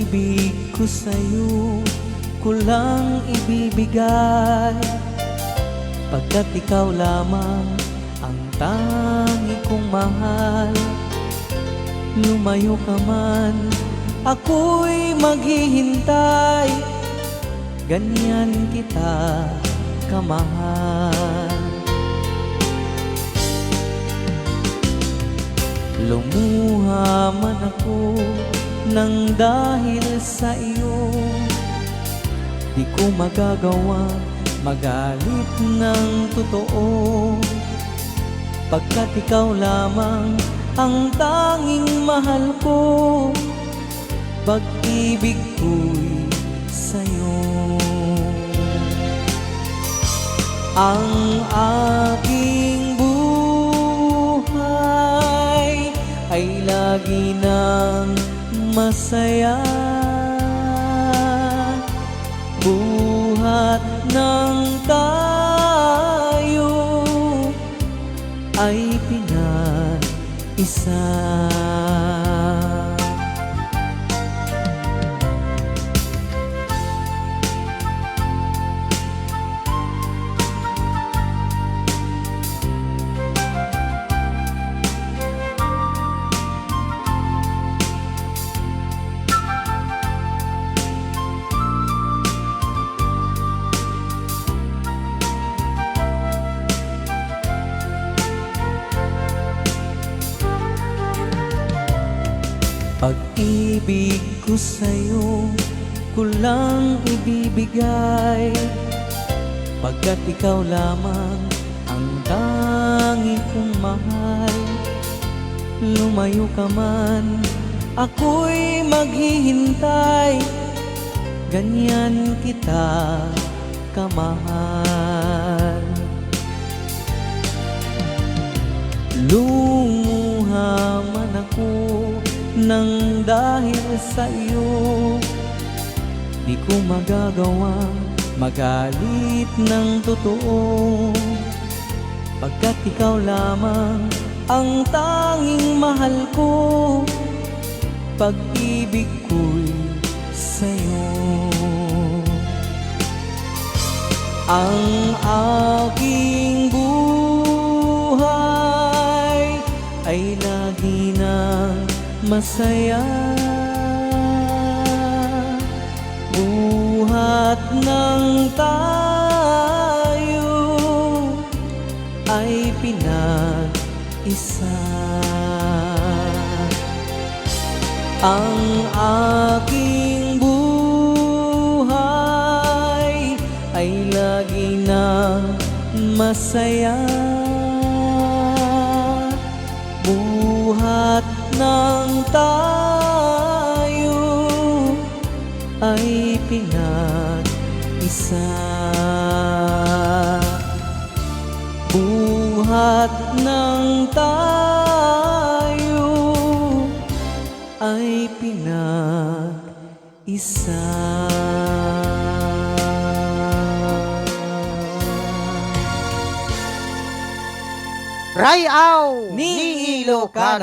Pag-ibig ko sa'yo ko lang ibibigay, pagkat ikaw lamang ang tangi kong mahal. Lumayo ka man, ako'y maghihintay, ganyan kita kamahal. Lumuha man ako nang dahil sa iyo, di ko magagawa magalit ng totoo, pagkat ikaw lamang ang tanging mahal ko. Pag-ibig ko'y sa'yo. Ang aking buhay ay lagi nang masaya, buhat ng tayo ay pinag-isa. Pag-ibig ko sa'yo ko lang ibibigay, pagkat ikaw lamang ang tangi kong mahal. Lumayo ka man, ako'y maghihintay, ganyan kita kamahal. Lumuha man ako nang dahil sa iyo, di ko magagawa magalit ng totoo, pagkat ikaw lamang ang tanging mahal ko. Pag-ibig ko'y sa'yo. Ang aking buhay ay lagi nang masaya, buhat ng tayo ay pinag-isa. Ang aking buhay ay lagi nang masaya, buhat ng tayo ay pinag-isa. Buhat ng tayo ay pinag-isa. Rayaw ni Ilocano.